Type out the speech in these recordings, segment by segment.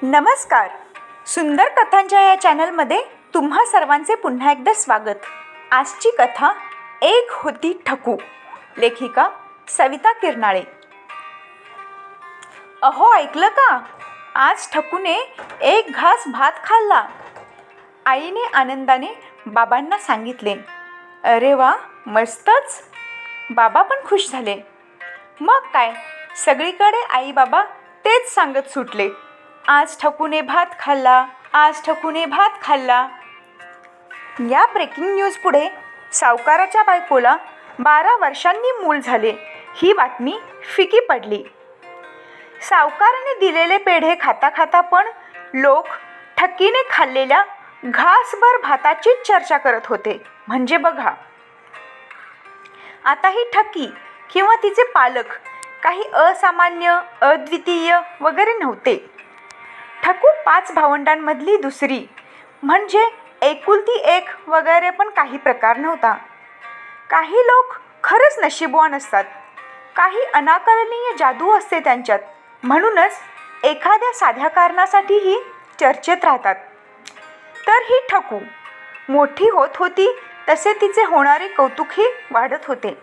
नमस्कार. सुंदर कथांच्या या चॅनलमध्ये तुम्हा सर्वांचे पुन्हा एकदा स्वागत. आजची कथा एक होती ठकू. लेखिका सविता किरनाळे. अहो ऐकलं का, आज ठकूने एक घास भात खाल्ला. आईने आनंदाने बाबांना सांगितले. अरे वा, मस्तच. बाबा पण खुश झाले. मग काय, सगळीकडे आई बाबा तेच सांगत सुटले. आज ठकूने भात खाल्ला, आज ठकूने भात खाल्ला. या ब्रेकिंग न्यूज पुढे सावकाराच्या बायकोला 12 वर्षांनी मूल झाले ही बातमी फिकी पडली. सावकाराने दिलेले पेढे खाता खाता पण लोक ठकीने खाल्लेल्या घासभर भाताचीच चर्चा करत होते. म्हणजे बघा, आता ही ठकी किंवा तिचे पालक काही असामान्य, अद्वितीय वगैरे नव्हते. ठकू 5 भावंडांमधली दुसरी, म्हणजे एकुलती एक वगैरे पण काही प्रकार नव्हता. काही लोक खरंच नशीबवान असतात, काही अनाकलनीय जादू असते त्यांच्यात, म्हणूनच एखाद्या साध्या कारणासाठीही चर्चेत राहतात. तर ही ठकू मोठी होत होती तसे तिचे होणारे कौतुकही वाढत होते.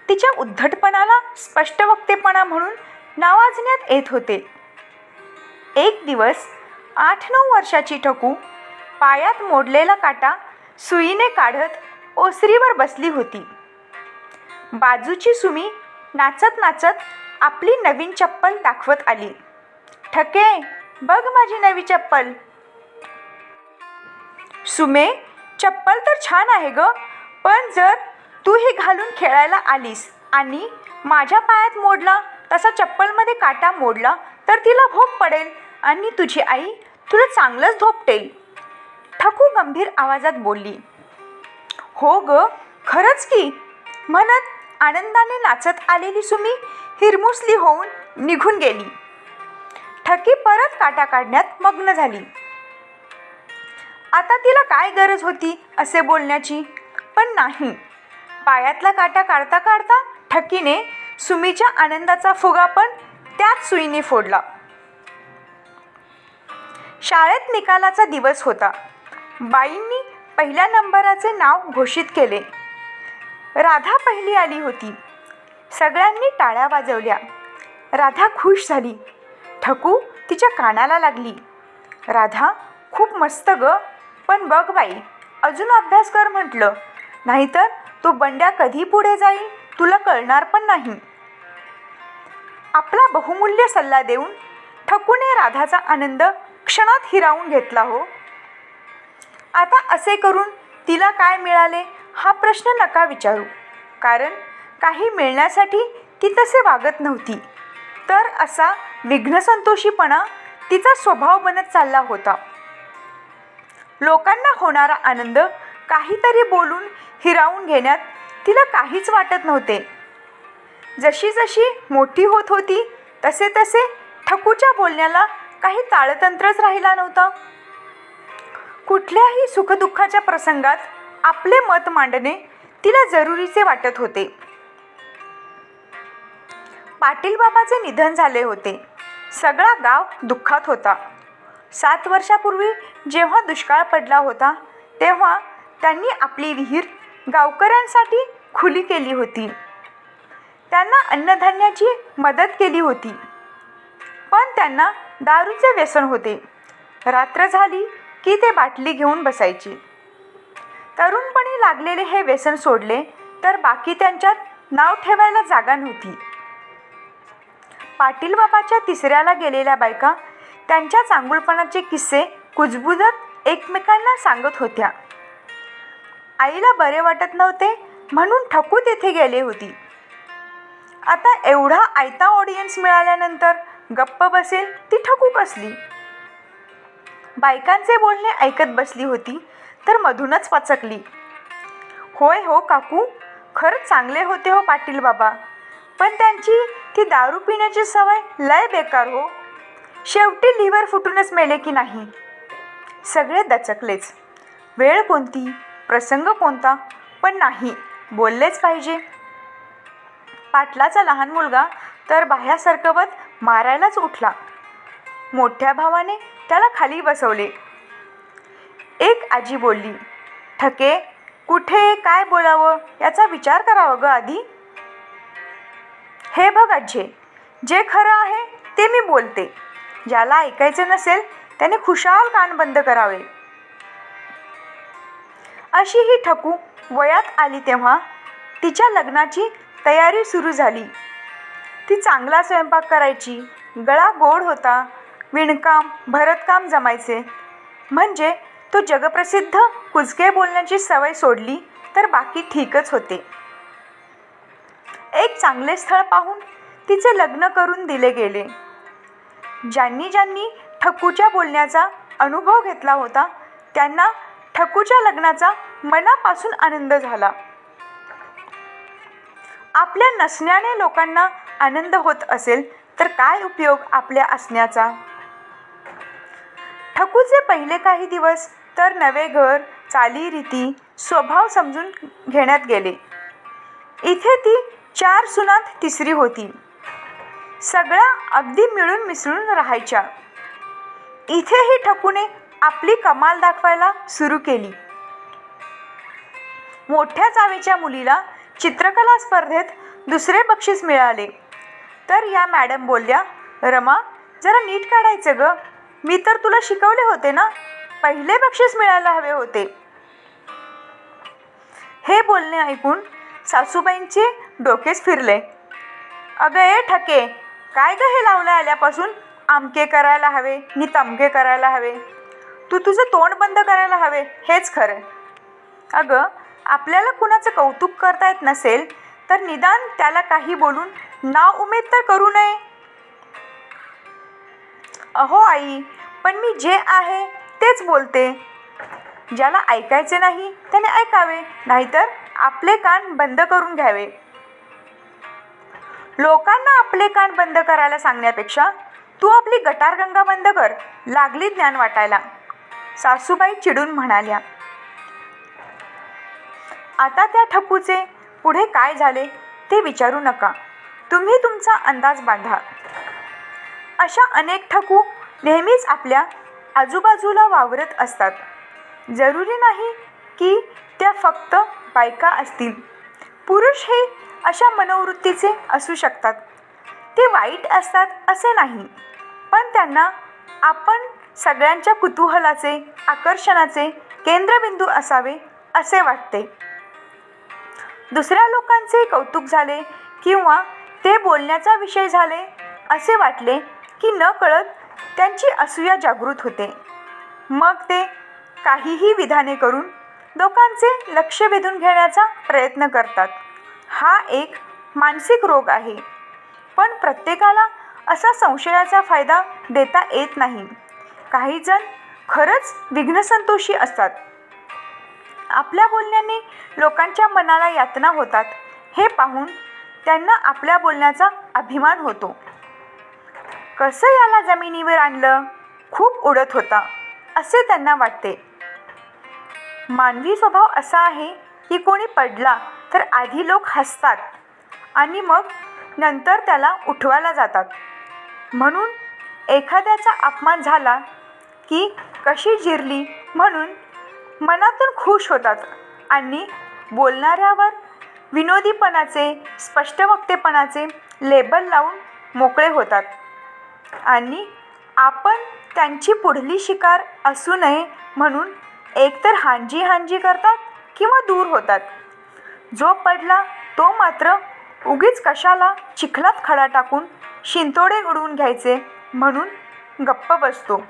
तिच्या उद्धटपणाला स्पष्टवक्तेपणा म्हणून नावाजण्यात येत होते. एक दिवस 8-9 वर्षाची ठकू पायात मोडलेला काटा सुईने काढत ओसरीवर बसली होती. बाजूची सुमी नाचत नाचत आपली नवीन चप्पल दाखवत आली. ठके, बघ माझी नवी चप्पल. सुमे, चप्पल तर छान आहे ग, पण जर तू ही घालून खेळायला आलीस आणि माझ्या पायात मोडला तसा चप्पलमध्ये काटा मोडला तर तिला भोग पडेल आणि तुझी आई तुला चांगलंच धोपटेल. ठकू गंभीर आवाजात बोलली. हो ग, खरंच की, म्हणत आनंदाने नाचत आलेली सुमी हिरमुसली होऊन निघून गेली. ठकी परत काटा काढण्यात मग्न झाली. आता तिला काय गरज होती असे बोलण्याची, पण नाही. पायातला काटा काढता काढता ठकीने सुमीच्या आनंदाचा फुगा पण त्याच सुईने फोडला. शाळेत निकालाचा दिवस होता. बाईंनी पहिल्या नंबराचे नाव घोषित केले. राधा पहिली आली होती. सगळ्यांनी टाळ्या वाजवल्या. राधा खुश झाली. ठकू तिच्या कानाला लागली. राधा, खूप मस्त ग, पण बघ बाई, अजून अभ्यास कर म्हटलं, नाहीतर तो बंड्या कधी पुढे जाईल तुला कळणार पण नाही. आपला बहुमूल्य सल्ला देऊन ठकूने राधाचा आनंद क्षणात हिरावून घेतला हो. आता असे करून तिला काय मिळाले हा प्रश्न नका विचारू, कारण काही मिळण्यासाठी ती तसे वागत नव्हती. तर असा विघ्नसंतोषीपणा तिचा स्वभाव बनत चालला होता. लोकांना होणारा आनंद काहीतरी बोलून हिरावून घेण्यात तिला काहीच वाटत नव्हते. जशी जशी मोठी होत होती तसे तसे ठकूच्या बोलण्याला काही ताळतंत्रच राहिला नव्हता. कुठल्याही सुखदुःखाच्या प्रसंगात आपले मत मांडणे तिला जरुरीचे वाटत होते. पाटील बाबाचे निधन झाले होते. सगळा गाव दुःखात होता. 7 वर्षापूर्वी जेव्हा दुष्काळ पडला होता तेव्हा त्यांनी आपली विहीर गावकऱ्यांसाठी खुली केली होती. त्यांना अन्नधान्याची मदत केली होती, पण त्यांना दारूचे व्यसन होते. रात्र झाली की ते बाटली घेऊन बसायचे. तरुणपणी लागलेले हे व्यसन सोडले तर बाकी त्यांच्यात नाव ठेवायला जागा नव्हती. पाटील बाबाच्या तिसऱ्याला गेलेल्या बायका त्यांच्या चांगुलपणाचे किस्से कुजबुजत एकमेकांना सांगत होत्या. आईला बरे वाटत नव्हते म्हणून ठकू तेथे गेले होती. आता एवढा आयता ऑडियन्स मिळाल्यानंतर गप्प बसेल ती ठकू कसली. बायकांचे बोलणे ऐकत बसली होती तर मधूनच पचकली. होय हो काकू, खरंच चांगले होते हो पाटील बाबा, पण त्यांची ती दारू पिण्याची सवय लय बेकार हो. शेवटी लिव्हर फुटूनच मेले की नाही. सगळे दचकलेच. वेळ कोणती, प्रसंग कोणता, पण नाही, बोललेच पाहिजे. पाटलाचा लहान मुलगा तर बाह्या सरकवत मारायलाच उठला. मोठ्या भावाने त्याला खाली बसवले. एक आजी बोलली, ठके, कुठे काय बोलावं याचा विचार करावा ग आधी. हे बघ आज्जे, जे खरं आहे ते मी बोलते. ज्याला ऐकायचे नसेल त्याने खुशाल कान बंद करावे. अशी ही ठकू वयात आली तेव्हा तिच्या लग्नाची तयारी सुरू झाली. ती चांगला स्वयंपाक करायची, गळा गोड होता, विणकाम भरतकाम जमायचे. म्हणजे तो जगप्रसिद्ध कुजके बोलण्याची सवय सोडली तर बाकी ठीकच होते. एक चांगले स्थळ पाहून तिचे लग्न करून दिले गेले. ज्यांनी ज्यांनी ठकूच्या बोलण्याचा अनुभव घेतला होता त्यांना ठकूच्या लग्नाचा मनापासून आनंद झाला. आपल्या नसण्याने लोकांना आनंद होत असेल तर काय उपयोग आपल्या असण्याचा. ठकूचे पहिले काही दिवस तर नवे घर, चालीरीती, स्वभाव समजून घेण्यात गेले. इथे ती 4 सुनांत तिसरी होती. सगळ्या अगदी मिळून मिसळून राहायच्या. इथेही ठकूने आपली कमाल दाखवायला सुरू केली. मोठ्या जावेच्या मुलीला चित्रकला स्पर्धेत 2रे बक्षीस मिळाले. तर या मॅडम बोलल्या, रमा, जरा नीट काढायचं ग, मी तर तुला शिकवले होते ना, पहिले बक्षीस मिळायला हवे होते. हे बोलणे ऐकून सासूबाईंचे डोकेच फिरले. अगं ए ठके, काय ग हे लावलं आल्यापासून आमके करायला हवे नि तमके करायला हवे. तू तुझं तोंड बंद करायला हवे, हेच खरं. अगं, आपल्याला कुणाचं कौतुक करता येत नसेल तर निदान त्याला काही बोलून नाव उमेद तर करू नये. अहो आई, पण मी जे आहे तेच बोलते. ज्याला ऐकायचे नाही त्याने ऐकावे, नाहीतर आपले कान बंद करून घ्यावे. लोकांना आपले कान बंद करायला सांगण्यापेक्षा तू आपली गटारगंगा बंद कर, लागली ज्ञान वाटायला, सासूबाई चिडून म्हणाल्या. आता त्या ठकूचे पुढे काय झाले ते विचारू नका, तुम्ही तुमचा अंदाज बांधा. अशा अनेक ठकू नेहमीच आपल्या आजूबाजूला वावरत असतात. जरुरी नाही की त्या फक्त बायका असतील. पुरुष हे अशा मनोवृत्तीचे असू शकतात. ते वाईट असतात असे नाही, पण त्यांना आपण सगळ्यांच्या कुतूहलाचे, आकर्षणाचे केंद्रबिंदू असावे असे वाटते. दुसऱ्या लोकांचे कौतुक झाले किंवा ते बोलण्याचा विषय झाले असे वाटले की नकळत त्यांची असूया जागृत होते. मग ते काहीही विधाने करून लोकांचे लक्ष वेधून घेण्याचा प्रयत्न करतात. हा एक मानसिक रोग आहे, पण प्रत्येकाला असा संशयाचा फायदा देता येत नाही. काही जण खरंच विघ्नसंतोषी असतात. आपल्या बोलण्याने लोकांच्या मनाला यातना होतात हे पाहून त्यांना आपल्या बोलण्याचा अभिमान होतो. कसं याला जमिनीवर आणलं, खूप उडत होता असे त्यांना वाटते. मानवी स्वभाव असा आहे की कोणी पडला तर आधी लोक हसतात आणि मग नंतर त्याला उठवायला जातात. म्हणून एखाद्याचा अपमान झाला की कशी जिरली म्हणून मनातून खुश होतात आणि बोलणाऱ्यावर विनोदीपणाचे, स्पष्टवक्तेपणाचे लेबल लावून मोकळे होतात आणि आपण त्यांची पुढली शिकार असू नये म्हणून एकतर हांजी करतात किंवा दूर होतात. जो पडला तो मात्र उगीच कशाला चिखलात खडा टाकून शिंतोडे उडवून घ्यायचे म्हणून गप्प बसतो.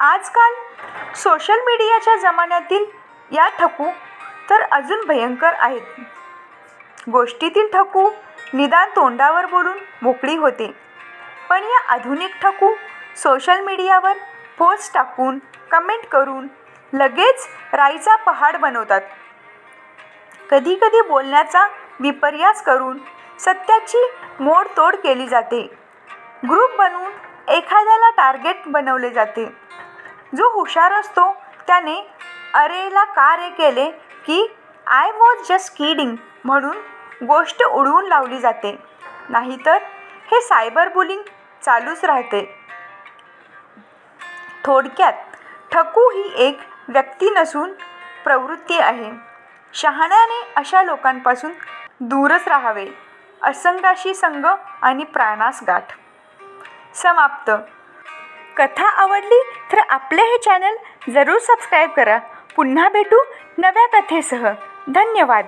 आजकाल सोशल मीडियाच्या जमान्यातील या ठकू तर अजून भयंकर आहेत. गोष्टीतील ठकू निदान तोंडावर बोलून मोकळी होते, पण या आधुनिक ठकू सोशल मीडियावर पोस्ट टाकून, कमेंट करून लगेच राईचा पहाड बनवतात. कधीकधी बोलण्याचा विपर्यास करून सत्याची मोडतोड केली जाते. ग्रुप बनवून एखाद्याला टार्गेट बनवले जाते. जो हुशार असतो त्याने अरेला का रे केले की आय वॉज जस्ट किडिंग म्हणून गोष्ट उडवून लावली जाते. नाहीतर हे सायबर बुलिंग चालूच राहते. थोडक्यात ठकू ही एक व्यक्ती नसून प्रवृत्ती आहे. शहाण्याने अशा लोकांपासून दूरच राहावे. असंगाशी संग आणि प्राणास गाठ. समाप्त. कथा आवडली तर आपले हे चॅनल जरूर सबस्क्राईब करा. पुन्हा भेटू नव्या कथेसह. धन्यवाद.